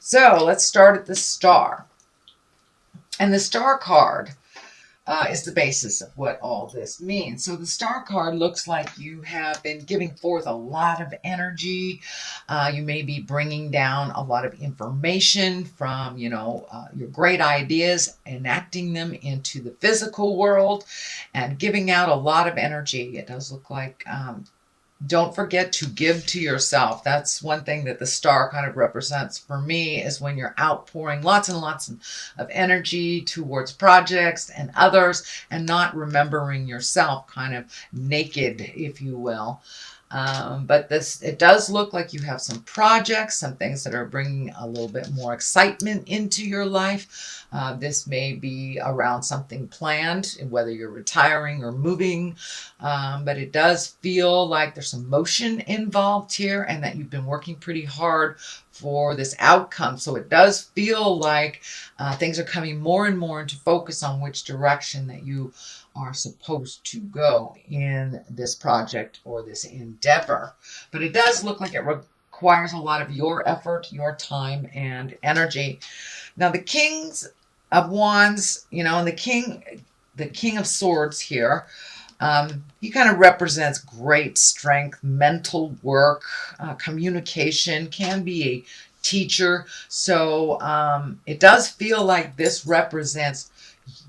So let's start at the star. And the star card is the basis of what all this means. So the star card looks like you have been giving forth a lot of energy. You may be bringing down a lot of information from, your great ideas, enacting them into the physical world and giving out a lot of energy. It does look like don't forget to give to yourself. That's one thing that the star kind of represents for me, is when you're outpouring lots and lots of energy towards projects and others and not remembering yourself, kind of naked, if you will. But it does look like you have some projects, some things that are bringing a little bit more excitement into your life. This may be around something planned, whether you're retiring or moving, but it does feel like there's some motion involved here and that you've been working pretty hard for this outcome. So it does feel like things are coming more and more into focus on which direction that you are supposed to go in this project or this endeavor. But it does look like it requires a lot of your effort, your time, and energy. Now, the Kings of Wands, and the King of Swords here, he kind of represents great strength, mental work, communication, can be a teacher. So it does feel like this represents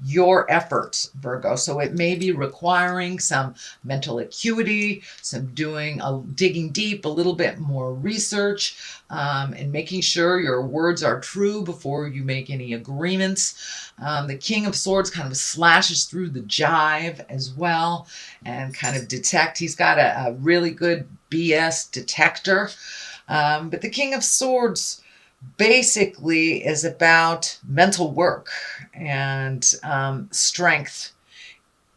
your efforts, Virgo. So it may be requiring some mental acuity, some digging deep, a little bit more research, and making sure your words are true before you make any agreements. The King of Swords kind of slashes through the jive as well and kind of detect. He's got a really good BS detector. But the King of Swords basically is about mental work and strength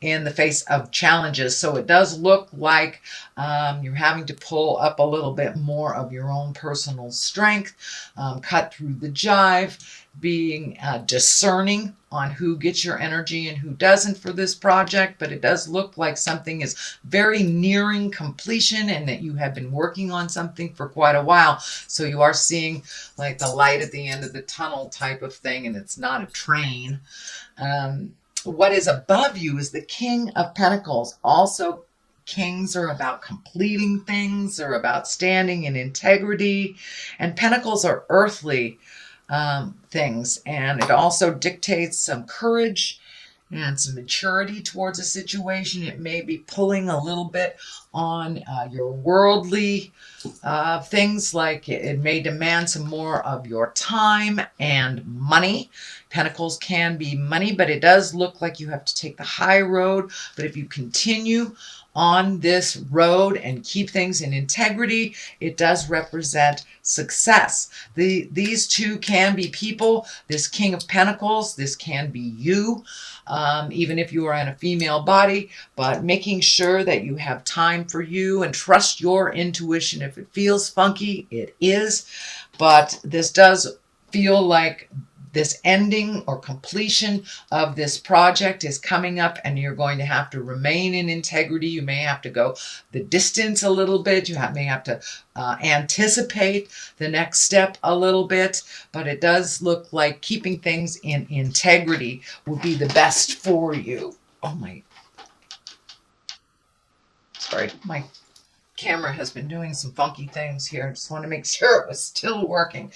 in the face of challenges. So it does look like you're having to pull up a little bit more of your own personal strength, cut through the jive, being discerning on who gets your energy and who doesn't for this project. But it does look like something is very nearing completion and that you have been working on something for quite a while. So you are seeing like the light at the end of the tunnel type of thing, and it's not a train. What is above you is the King of Pentacles. Also, kings are about completing things. They're about standing in integrity. And pentacles are earthly things. And it also dictates some courage and some maturity towards a situation. It may be pulling a little bit on your worldly things, like it may demand some more of your time and money. Pentacles can be money, but it does look like you have to take the high road. But if you continue on this road and keep things in integrity, it does represent success. These two can be people. This King of Pentacles, this can be you, even if you are in a female body, but making sure that you have time for you and trust your intuition. If it feels funky, it is. But this does feel like this ending or completion of this project is coming up, and you're going to have to remain in integrity. You may have to go the distance a little bit. You may have to anticipate the next step a little bit, but it does look like keeping things in integrity will be the best for you. Oh sorry, my camera has been doing some funky things here. I just want to make sure it was still working.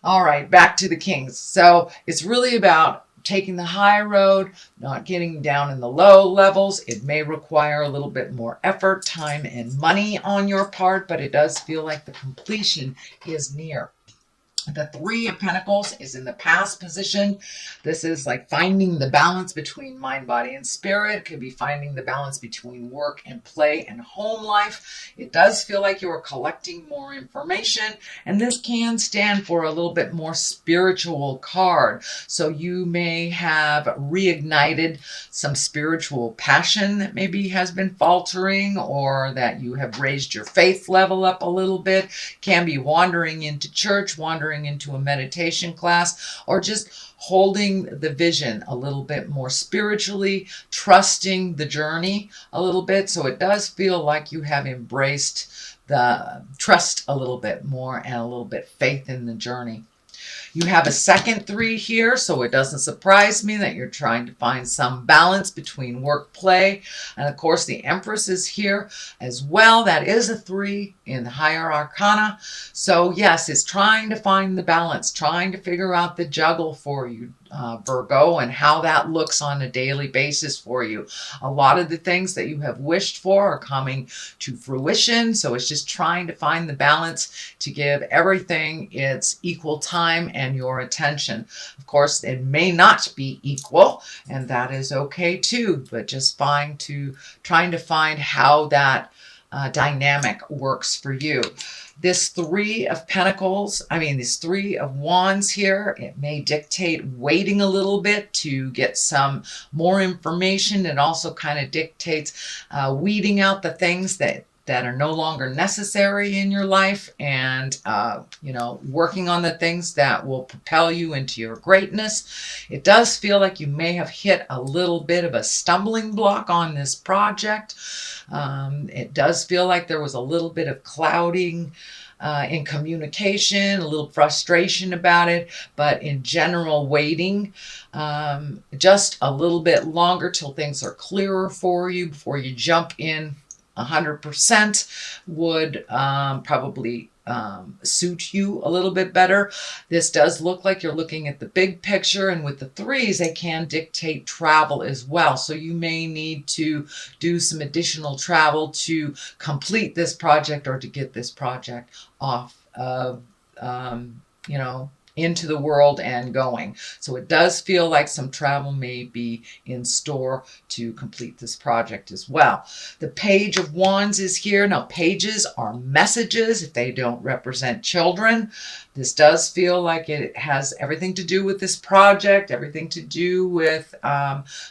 All right, back to the Kings. So it's really about taking the high road, not getting down in the low levels. It may require a little bit more effort, time, and money on your part, but it does feel like the completion is near. The Three of Pentacles is in the past position. This is like finding the balance between mind, body, and spirit. It could be finding the balance between work and play and home life. It does feel like you are collecting more information, and this can stand for a little bit more spiritual card. So you may have reignited some spiritual passion that maybe has been faltering, or that you have raised your faith level up a little bit. Can be wandering into church, wandering into a meditation class, or just holding the vision a little bit more spiritually, trusting the journey a little bit. So it does feel like you have embraced the trust a little bit more and a little bit faith in the journey. You have a second 3 here, so it doesn't surprise me that you're trying to find some balance between work, play, and of course the Empress is here as well. That is a 3 in the higher arcana. So yes, it's trying to find the balance, trying to figure out the juggle for you, Virgo, and how that looks on a daily basis for you. A lot of the things that you have wished for are coming to fruition, so it's just trying to find the balance to give everything its equal time and your attention. Of course, it may not be equal, and that is okay too, but just trying to find how that dynamic works for you. This 3 of Pentacles, this 3 of Wands here, it may dictate waiting a little bit to get some more information. It also kind of dictates weeding out the things that are no longer necessary in your life, and working on the things that will propel you into your greatness. It does feel like you may have hit a little bit of a stumbling block on this project. It does feel like there was a little bit of clouding in communication, a little frustration about it, but in general, waiting just a little bit longer till things are clearer for you before you jump in 100% would probably suit you a little bit better. This does look like you're looking at the big picture, and with the 3s, they can dictate travel as well. So you may need to do some additional travel to complete this project or to get this project off of, into the world and going. So it does feel like some travel may be in store to complete this project as well. The Page of Wands is here. Now, pages are messages if they don't represent children. This does feel like it has everything to do with this project, everything to do with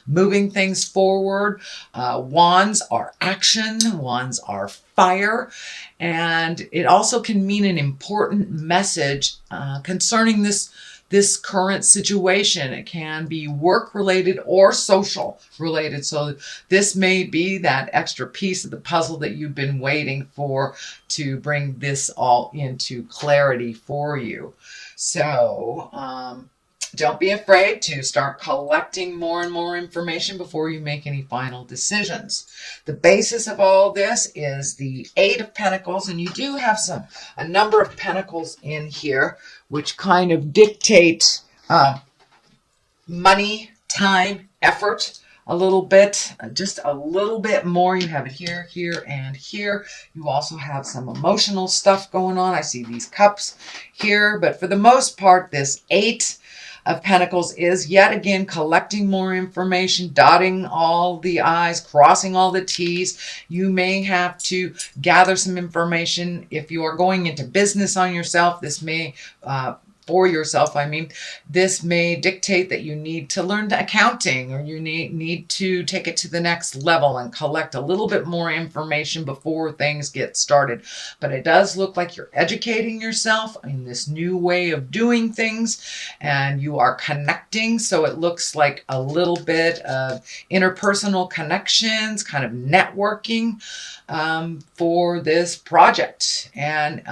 moving things forward. Wands are action. Wands are fire. And it also can mean an important message concerning this current situation. It can be work related or social related. So this may be that extra piece of the puzzle that you've been waiting for to bring this all into clarity for you. So don't be afraid to start collecting more and more information before you make any final decisions. The basis of all this is the 8 of Pentacles, and you do have a number of pentacles in here, which kind of dictate money, time, effort a little bit, just a little bit more. You have it here, here, and here. You also have some emotional stuff going on. I see these cups here, but for the most part, this 8 of Pentacles is yet again collecting more information, dotting all the I's, crossing all the T's. You may have to gather some information if you are going into business on yourself. This may for yourself, this may dictate that you need to learn accounting, or you need to take it to the next level and collect a little bit more information before things get started. But it does look like you're educating yourself in this new way of doing things, and you are connecting. So it looks like a little bit of interpersonal connections, kind of networking for this project. And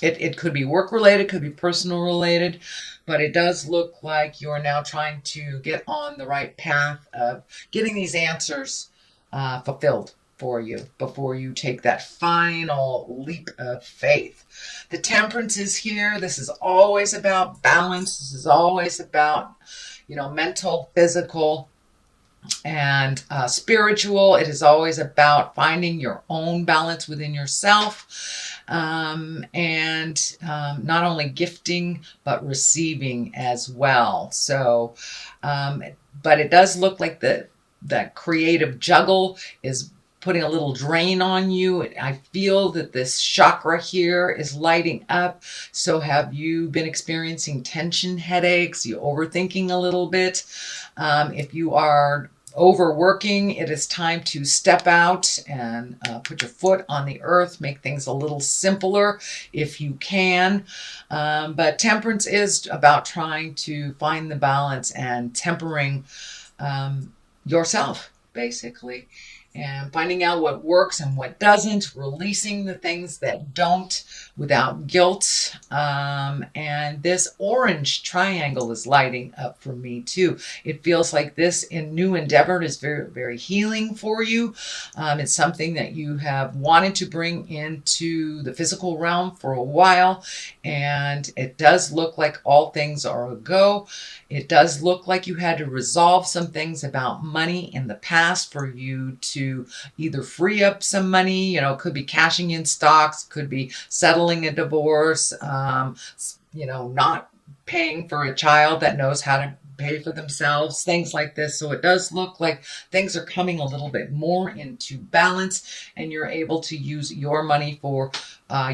it could be work related, could be personal related, but it does look like you're now trying to get on the right path of getting these answers fulfilled for you before you take that final leap of faith. The Temperance is here. This is always about balance. This is always about, mental, physical, and spiritual. It is always about finding your own balance within yourself. And not only gifting, but receiving as well. So, but it does look like that creative juggle is putting a little drain on you. I feel that this chakra here is lighting up. So have you been experiencing tension, headaches? You overthinking a little bit? If you are overworking, it is time to step out and put your foot on the earth, make things a little simpler if you can. But Temperance is about trying to find the balance and tempering yourself, basically, and finding out what works and what doesn't, releasing the things that don't without guilt. And this orange triangle is lighting up for me too. It feels like this new endeavor is very, very healing for you. It's something that you have wanted to bring into the physical realm for a while, and it does look like all things are a go. It does look like you had to resolve some things about money in the past for you to either free up some money, could be cashing in stocks, could be settling a divorce, not paying for a child that knows how to pay for themselves, things like this. So it does look like things are coming a little bit more into balance, and you're able to use your money for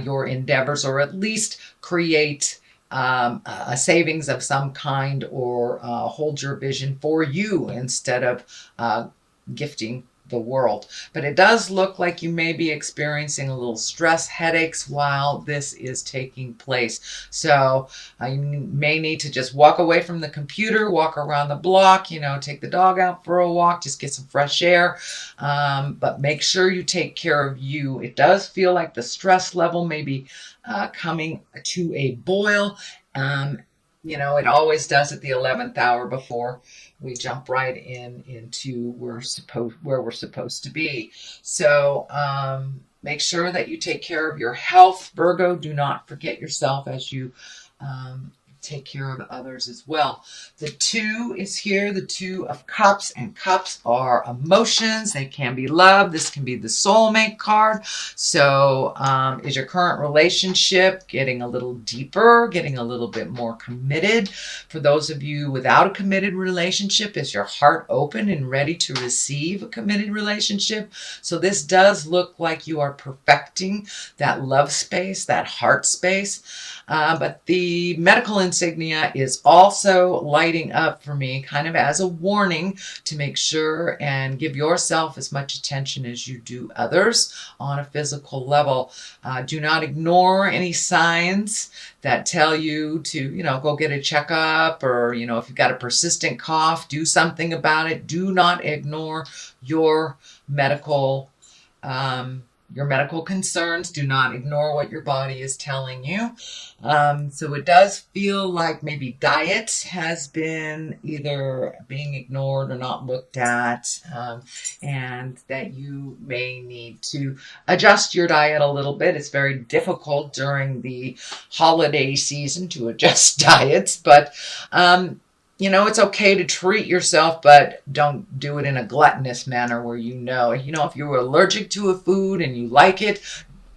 your endeavors, or at least create a savings of some kind, or hold your vision for you instead of gifting the world. But it does look like you may be experiencing a little stress, headaches while this is taking place. So you may need to just walk away from the computer, walk around the block, take the dog out for a walk, just get some fresh air. But make sure you take care of you. It does feel like the stress level may be coming to a boil. It always does at the 11th hour before we jump right into where we're supposed to be. So make sure that you take care of your health, Virgo. Do not forget yourself as you take care of others as well. The 2 is here, the 2 of Cups, and Cups are emotions. They can be love. This can be the soulmate card. So is your current relationship getting a little deeper, getting a little bit more committed? For those of you without a committed relationship, is your heart open and ready to receive a committed relationship? So this does look like you are perfecting that love space, that heart space. But the medical insignia is also lighting up for me, kind of as a warning to make sure and give yourself as much attention as you do others on a physical level. Do not ignore any signs that tell you to, go get a checkup, or, if you've got a persistent cough, do something about it. Do not ignore your medical concerns. Do not ignore what your body is telling you. So it does feel like maybe diet has been either being ignored or not looked at, and that you may need to adjust your diet a little bit. It's very difficult during the holiday season to adjust diets, but it's okay to treat yourself, but don't do it in a gluttonous manner where if you're allergic to a food and you like it,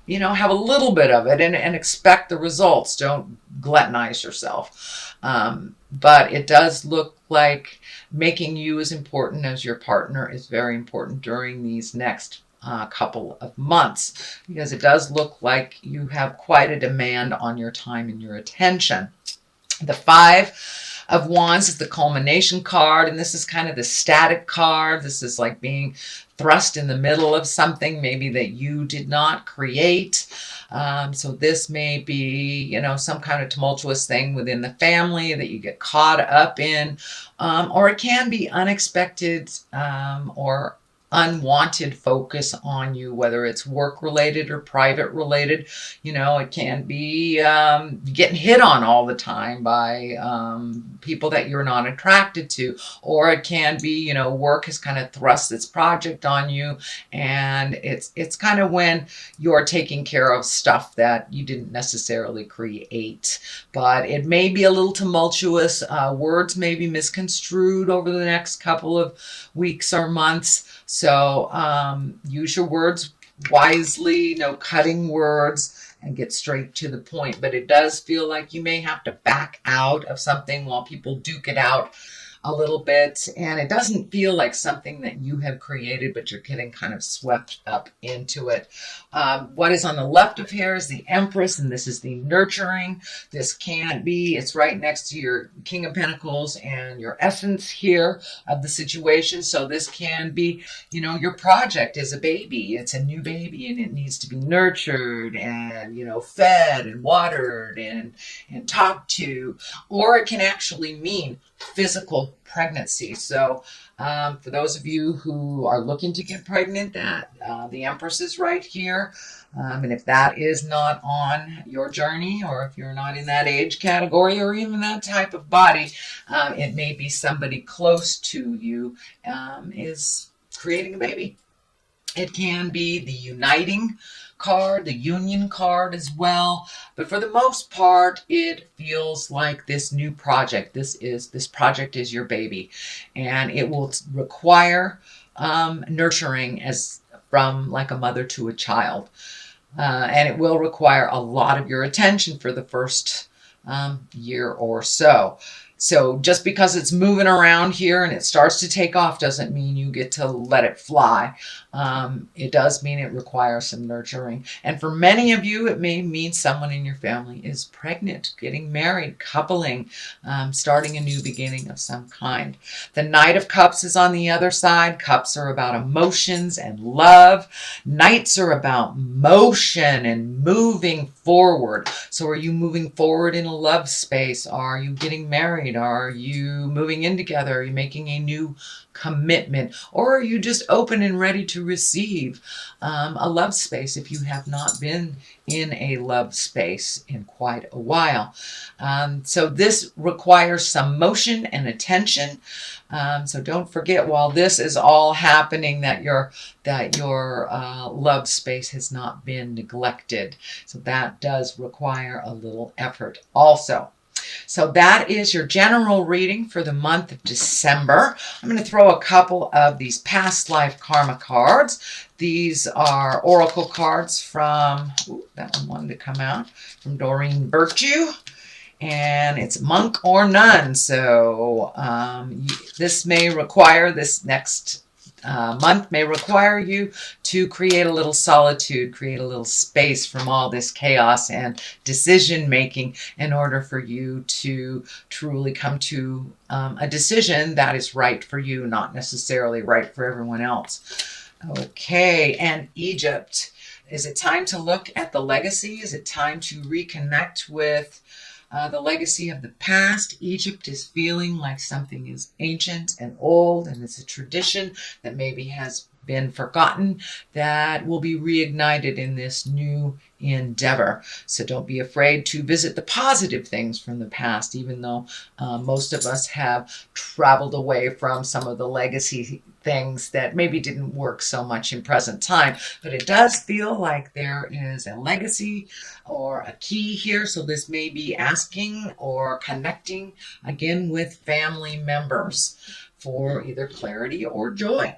have a little bit of it and expect the results. Don't gluttonize yourself. But it does look like making you as important as your partner is very important during these next couple of months, because it does look like you have quite a demand on your time and your attention. The 5 of Wands is the culmination card, and this is kind of the static card. This is like being thrust in the middle of something maybe that you did not create. So this may be, some kind of tumultuous thing within the family that you get caught up in, or it can be unexpected or unwanted focus on you, whether it's work related or private related. It can be getting hit on all the time by people that you're not attracted to, or it can be, work has kind of thrust its project on you, and it's kind of when you're taking care of stuff that you didn't necessarily create. But it may be a little tumultuous. Words may be misconstrued over the next couple of weeks or months. So use your words wisely, no cutting words, and get straight to the point. But it does feel like you may have to back out of something while people duke it out a little bit, and it doesn't feel like something that you have created, but you're getting kind of swept up into it. What is on the left of here is the Empress, and this is the nurturing. This can be, it's right next to your King of Pentacles and your Essence here of the situation. So this can be, your project is a baby. It's a new baby, and it needs to be nurtured and, fed and watered and talked to. Or it can actually mean physical pregnancy. So for those of you who are looking to get pregnant, that the Empress is right here. And if that is not on your journey, or if you're not in that age category or even that type of body, it may be somebody close to you is creating a baby. It can be the uniting card, the union card as well. But for the most part, it feels like this new project. This project is your baby, and it will require nurturing as from like a mother to a child. And it will require a lot of your attention for the first year or so. So just because it's moving around here and it starts to take off doesn't mean you get to let it fly. It does mean it requires some nurturing. And for many of you, it may mean someone in your family is pregnant, getting married, coupling, starting a new beginning of some kind. The Knight of Cups is on the other side. Cups are about emotions and love. Knights are about motion and moving forward. So are you moving forward in a love space? Are you getting married? Are you moving in together? Are you making a new commitment? Or are you just open and ready to receive a love space if you have not been in a love space in quite a while? So this requires some motion and attention. So don't forget, while this is all happening, that your love space has not been neglected. So that does require a little effort also. So that is your general reading for the month of December. I'm going to throw a couple of these past life karma cards. These are oracle cards from, that one wanted to come out, from Doreen Virtue. And it's monk or nun. So this next month may require you to create a little solitude, create a little space from all this chaos and decision making in order for you to truly come to a decision that is right for you, not necessarily right for everyone else. Okay, and Egypt. Is it time to look at the legacy? Is it time to reconnect with the legacy of the past? Egypt is feeling like something is ancient and old, and it's a tradition that maybe has been forgotten that will be reignited in this new endeavor. So don't be afraid to visit the positive things from the past, even though most of us have traveled away from some of the legacy things that maybe didn't work so much in present time. But it does feel like there is a legacy or a key here. So this may be asking or connecting again with family members for either clarity or joy.